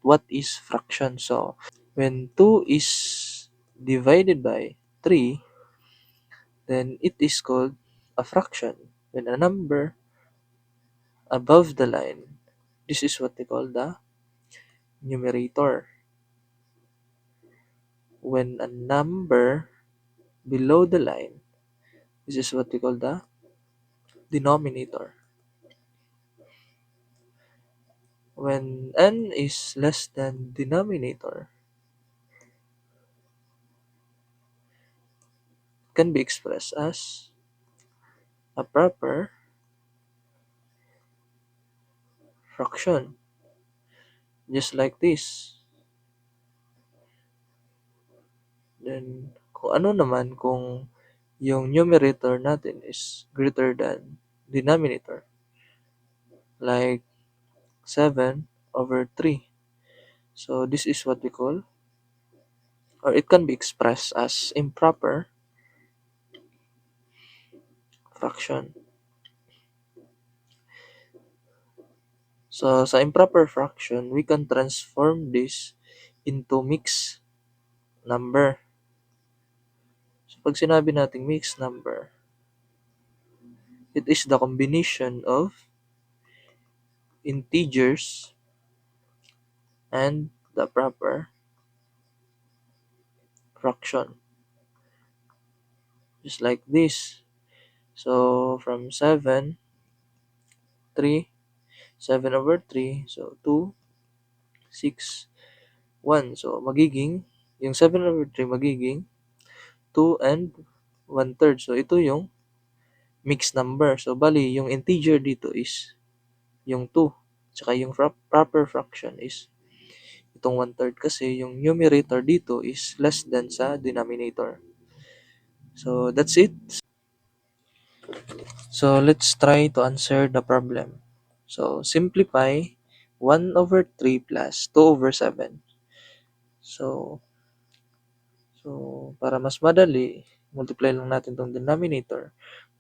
what is fraction. So, when 2 is divided by 3, then it is called a fraction. When a number above the line, this is what they call the numerator. When a number below the line, this is what we call the denominator. When n is less than denominator, can be expressed as a proper fraction, just like this. Then, kung ano naman kung yung numerator natin is greater than denominator, like 7/3. So, this is what we call, or it can be expressed as improper fraction. So, sa improper fraction, we can transform this into mixed number. So, pag sinabi nating mixed number, it is the combination of integers and the proper fraction. Just like this. So, from 3, 7/3, so 2, 6, 1. So, magiging, yung 7/3 magiging 2 and 1/3. So, ito yung mixed number. So, bali, yung integer dito is yung 2. Tsaka yung proper fraction is itong 1/3 kasi yung numerator dito is less than sa denominator. So, that's it. So, let's try to answer the problem. So, simplify 1/3 plus 2/7. So, so para mas madali, multiply lang natin tong denominator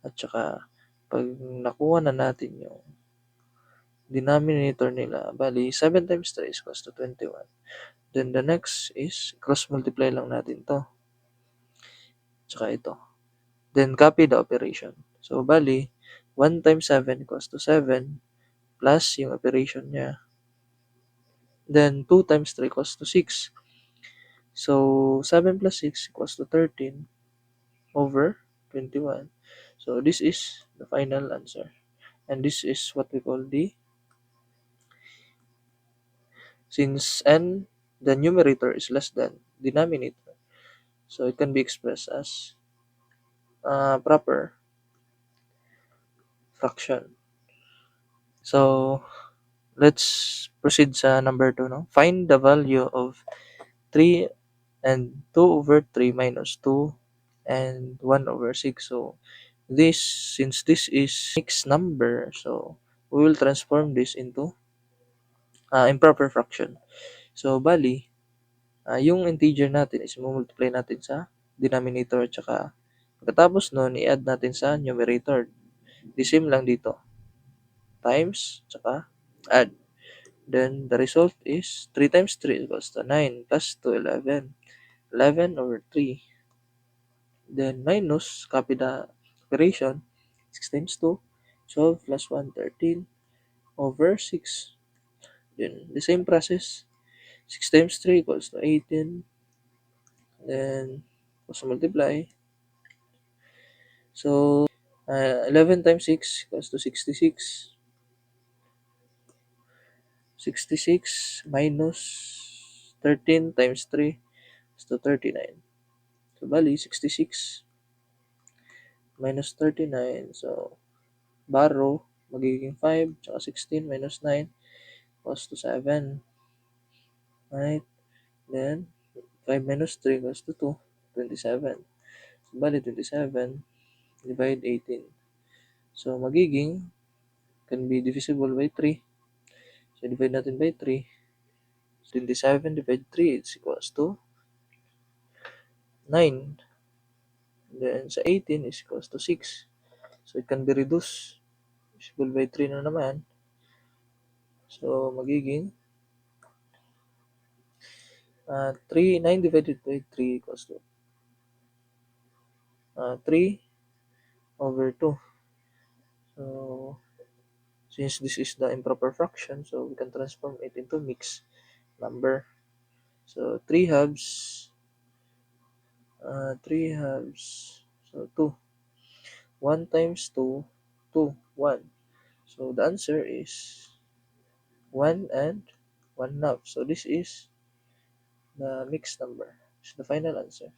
at saka pag nakuha na natin yung denominator nila, bali 7 times 3 is equals to 21. Then the next is cross multiply lang natin to. Tsaka ito. Then copy the operation. So bali 1 times 7 equals to 7 plus yung operation niya. Then 2 times 3 equals to 6. So 7 plus 6 equals to 13/21. So this is the final answer. And this is what we call since n, the numerator is less than denominator. So it can be expressed as proper fraction. So let's proceed sa number 2. No? Find the value of 3 and 2/3 minus 2 and 1/6. So since this is mixed number, so we will transform this into improper fraction. So bali, yung integer natin is multiply natin sa denominator at saka pagkatapos nun, i-add natin sa numerator. The same lang dito. Times, tsaka add. Then, the result is 3 times 3 equals to 9 plus 2, 11. 11/3. Then, minus, copy the operation. 6 times 2, 12 plus 1, 13/6. Then, the same process. 6 times 3 equals to 18. Then, cross multiply. So, 11 times 6 equals to 66. 66 minus 13 times 3 is to 39. So, bali, 66 minus 39. So, borrow, magiging 5, tsaka 16 minus 9 equals to 7. Right? Then, 5 minus 3 equals to 2, 27. So, bali, 27 divide 18. So, magiging can be divisible by 3. So, divide natin by 3. 27 divide 3 is equals to 9. Then, sa 18 is equals to 6. So, it can be reduced. Divisible by 3 na naman. So, magiging 3, 9 divided by 3 equals to 3 over 2. So, since this is the improper fraction, so we can transform it into mixed number. So, 3 halves, so 2. 1 times 2, 2, 1. So, the answer is 1 and 1 half. So, this is the mixed number. It's the final answer.